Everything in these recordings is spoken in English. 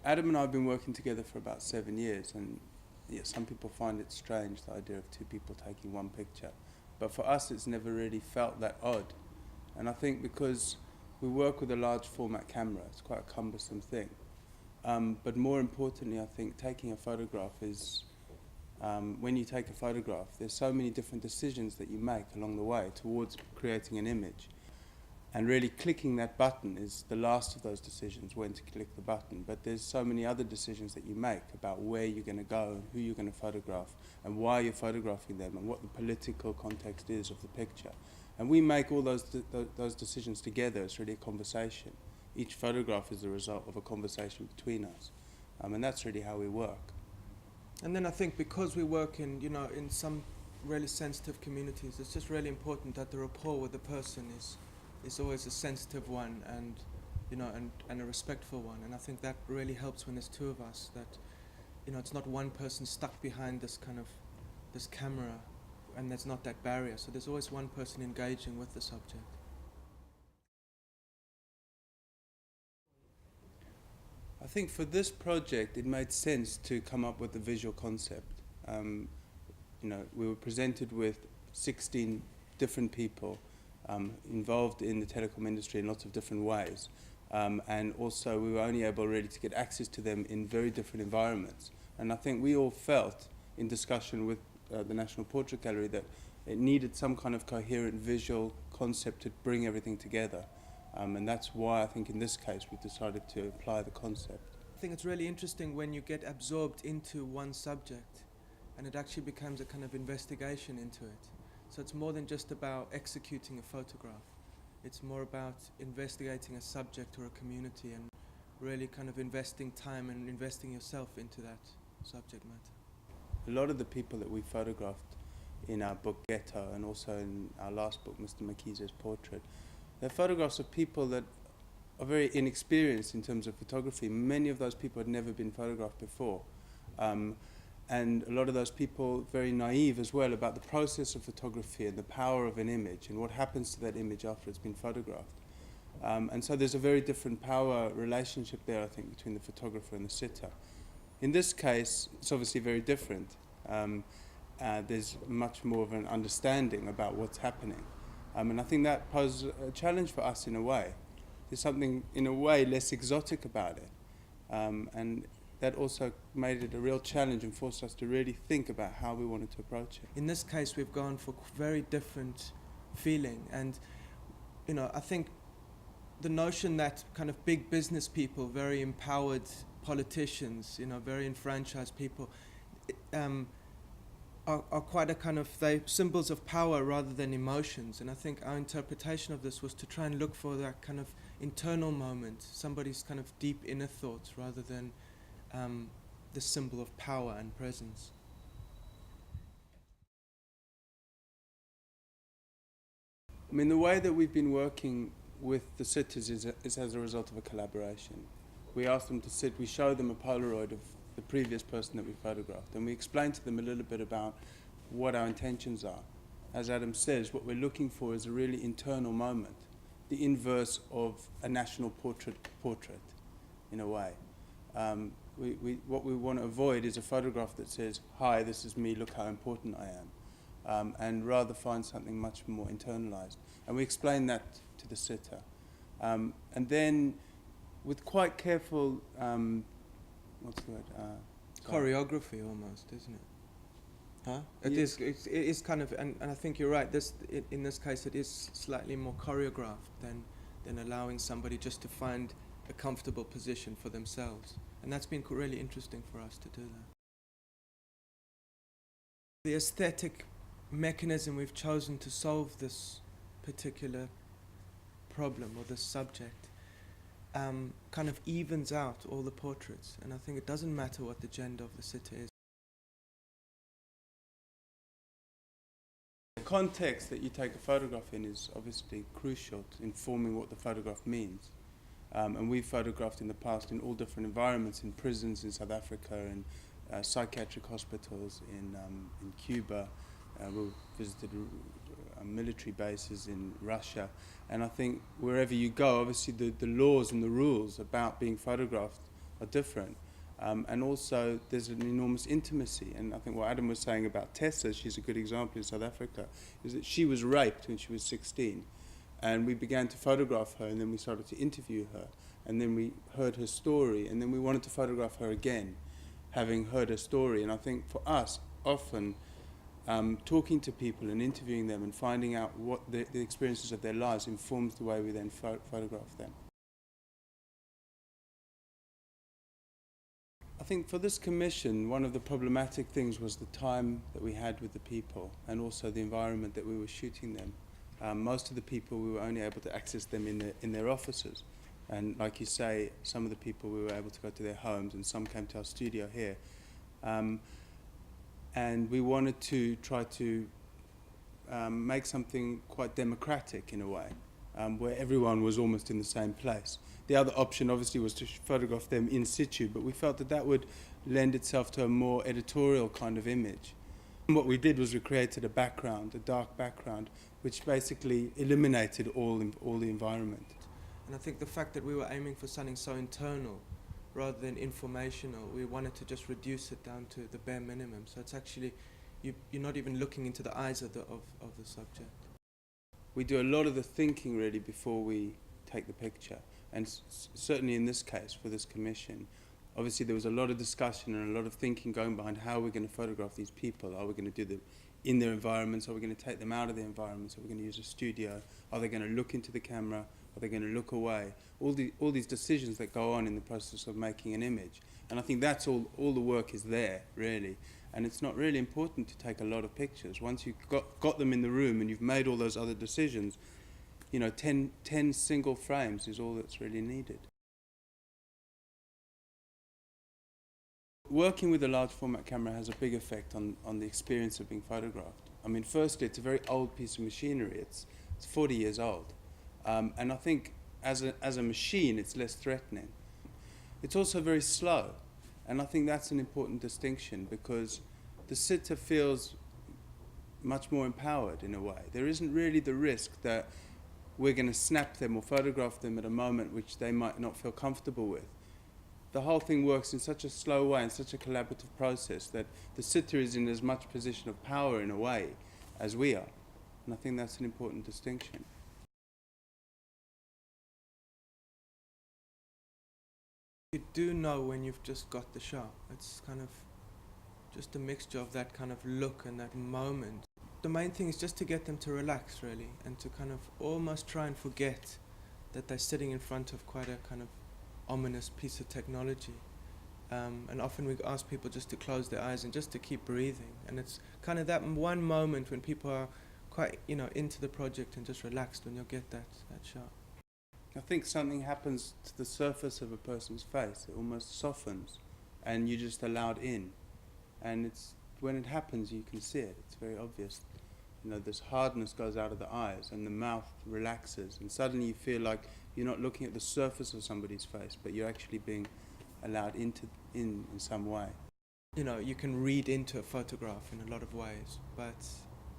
Adam and I have been working together for about 7 years, and yeah, some people find it strange, the idea of two people taking one picture. But for us, it's never really felt that odd. And I think because we work with a large format camera, it's quite a cumbersome thing. But more importantly, I think taking a photograph is, when you take a photograph, there's so many different decisions that you make along the way towards creating an image. And really clicking that button is the last of those decisions, when to click the button. But there's so many other decisions that you make about where you're going to go and who you're going to photograph and why you're photographing them and what the political context is of the picture. And we make all those decisions together. It's really a conversation. Each photograph is the result of a conversation between us. And that's really how we work. And then I think because we work in, in some really sensitive communities, it's just really important that the rapport with the person is always a sensitive one and a respectful one. And I think that really helps when there's two of us, that it's not one person stuck behind this camera, and there's not that barrier. So there's always one person engaging with the subject. I think for this project it made sense to come up with a visual concept. We were presented with 16 different people involved in the telecom industry in lots of different ways. And also we were only able really to get access to them in very different environments. And I think we all felt, in discussion with the National Portrait Gallery, that it needed some kind of coherent visual concept to bring everything together. And that's why I think in this case we've decided to apply the concept. I think it's really interesting when you get absorbed into one subject and it actually becomes a kind of investigation into it. So it's more than just about executing a photograph. It's more about investigating a subject or a community and really kind of investing time and investing yourself into that subject matter. A lot of the people that we photographed in our book Ghetto, and also in our last book, Mr. Makize's Portrait, they're photographs of people that are very inexperienced in terms of photography. Many of those people had never been photographed before. And a lot of those people very naive as well about the process of photography and the power of an image and what happens to that image after it's been photographed. And so there's a very different power relationship there, I think, between the photographer and the sitter. In this case, it's obviously very different. There's much more of an understanding about what's happening. And I think that poses a challenge for us in a way. There's something, in a way, less exotic about it. And that also made it a real challenge and forced us to really think about how we wanted to approach it. In this case, we've gone for very different feeling. And, I think the notion that kind of big business people, very empowered politicians, very enfranchised people, are quite a kind of, they symbols of power rather than emotions. And I think our interpretation of this was to try and look for that kind of internal moment, somebody's kind of deep inner thoughts, rather than the symbol of power and presence. I mean, the way that we've been working with the sitters is as a result of a collaboration. We ask them to sit, we show them a Polaroid of the previous person that we photographed, and we explain to them a little bit about what our intentions are. As Adam says, what we're looking for is a really internal moment, the inverse of a national portrait, in a way. What we want to avoid is a photograph that says, "Hi, this is me, look how important I am," and rather find something much more internalized. And we explain that to the sitter. And then, with quite careful, what's the word? Choreography almost, isn't it? Huh? It is kind of, and I think you're right, in this case it is slightly more choreographed than allowing somebody just to find a comfortable position for themselves. And that's been really interesting for us to do that. The aesthetic mechanism we've chosen to solve this particular problem or this subject kind of evens out all the portraits, and I think it doesn't matter what the gender of the sitter is. The context that you take a photograph in is obviously crucial to informing what the photograph means. And we've photographed in the past in all different environments, in prisons in South Africa, in psychiatric hospitals in Cuba. We visited military bases in Russia. And I think wherever you go, obviously the laws and the rules about being photographed are different. And also there's an enormous intimacy. And I think what Adam was saying about Tessa, she's a good example in South Africa, is that she was raped when she was 16. And we began to photograph her, and then we started to interview her. And then we heard her story, and then we wanted to photograph her again, having heard her story. And I think for us, often, talking to people and interviewing them and finding out what the experiences of their lives informs the way we then photograph them. I think for this commission, one of the problematic things was the time that we had with the people and also the environment that we were shooting them. Most of the people, we were only able to access them in their offices. And like you say, some of the people we were able to go to their homes, and some came to our studio here. And we wanted to try to make something quite democratic in a way, where everyone was almost in the same place. The other option obviously was to photograph them in situ, but we felt that that would lend itself to a more editorial kind of image. And what we did was we created a background, a dark background, which basically eliminated all the environment. And I think the fact that we were aiming for something so internal rather than informational, we wanted to just reduce it down to the bare minimum. So it's actually, you're not even looking into the eyes of the subject. We do a lot of the thinking really before we take the picture. And certainly in this case, for this commission, obviously there was a lot of discussion and a lot of thinking going behind how we're going to photograph these people. Are we going to do them in their environments? Are we going to take them out of their environments? Are we going to use a studio? Are they going to look into the camera? Are they going to look away? All these decisions that go on in the process of making an image. And I think that's all the work is there, really. And it's not really important to take a lot of pictures. Once you've got them in the room and you've made all those other decisions, 10 single frames is all that's really needed. Working with a large format camera has a big effect on the experience of being photographed. I mean, firstly, it's a very old piece of machinery. It's 40 years old. And I think as a machine, it's less threatening. It's also very slow. And I think that's an important distinction because the sitter feels much more empowered in a way. There isn't really the risk that we're going to snap them or photograph them at a moment which they might not feel comfortable with. The whole thing works in such a slow way, in such a collaborative process, that the sitter is in as much position of power in a way as we are. And I think that's an important distinction. You do know when you've just got the shot. It's kind of just a mixture of that kind of look and that moment. The main thing is just to get them to relax, really, and to kind of almost try and forget that they're sitting in front of quite a kind of ominous piece of technology. And often we ask people just to close their eyes and just to keep breathing. And it's kind of that one moment when people are quite, into the project and just relaxed when you'll get that shot. I think something happens to the surface of a person's face. It almost softens, and you're just allowed in. And when it happens, you can see it. It's very obvious. This hardness goes out of the eyes, and the mouth relaxes, and suddenly you feel like you're not looking at the surface of somebody's face, but you're actually being allowed in some way. You can read into a photograph in a lot of ways, but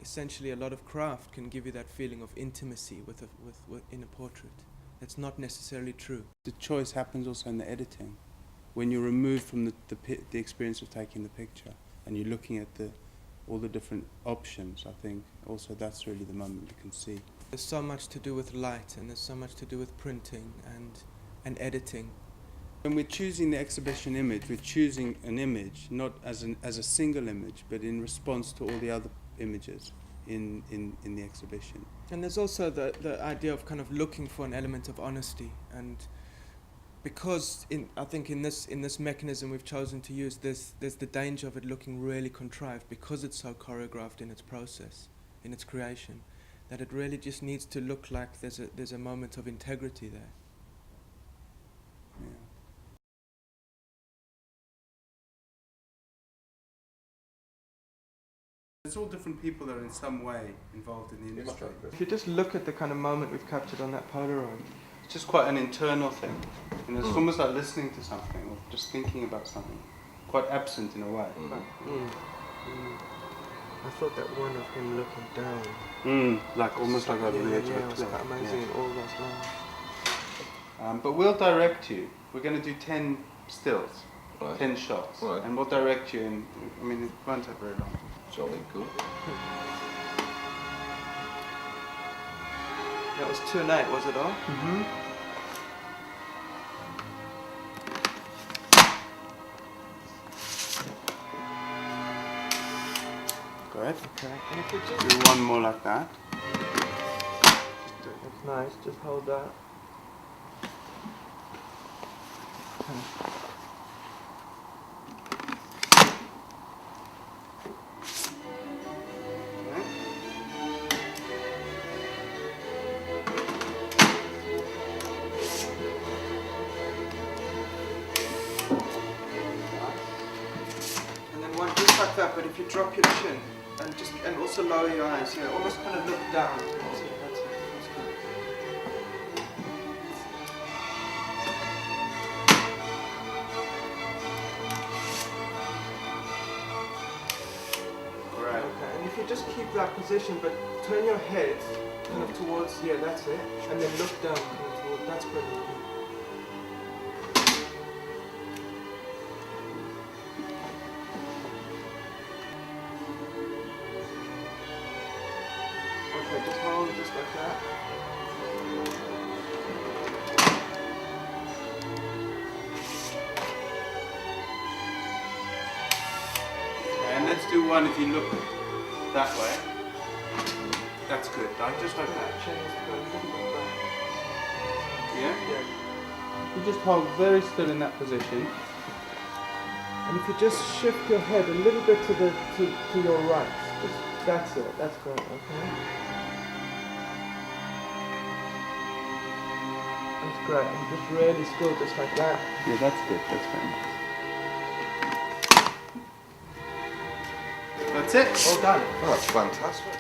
essentially a lot of craft can give you that feeling of intimacy in a portrait. That's not necessarily true. The choice happens also in the editing. When you're removed from the experience of taking the picture and you're looking at all the different options, I think also that's really the moment you can see. There's so much to do with light, and there's so much to do with printing and editing. When we're choosing the exhibition image, we're choosing an image not as a single image, but in response to all the other images in the exhibition. And there's also the idea of kind of looking for an element of honesty, and because I think in this mechanism we've chosen to use, there's the danger of it looking really contrived because it's so choreographed in its process, in its creation, that it really just needs to look like there's a moment of integrity there. Yeah. There's all different people that are in some way involved in the industry. If you just look at the kind of moment we've captured on that Polaroid, it's just quite an internal thing. It's almost like listening to something or just thinking about something. Quite absent in a way. I thought that one of him looking down. Like almost like a it was quite amazing in all those lines. But we'll direct you. We're going to do 10 stills, Right. 10 shots, Right. and we'll direct you in. I mean, it won't take very long. Jolly good. That was 2 and 8, was it all? Mm-hmm. Good. Okay. And if you just Do one more like that. That's nice, just hold that. And then one just like that, but if you drop your chin and also lower your eyes, yeah, almost kind of look down. That's it, that's it. That's good. Right. Okay, and if you just keep that position, but turn your head kind of towards, yeah, that's it, and then look down kind of towards, that's brilliant. Okay, just hold just like that. And let's do one if you look that way. That's good, right? Just like that. Change the little bit back. Yeah? Yeah. You just hold very still in that position. And if you just shift your head a little bit to your right, that's it. That's great. Okay. That's great. And just really still, just like that. Yeah, that's good. That's very nice. That's it. All done. Oh, that's fantastic.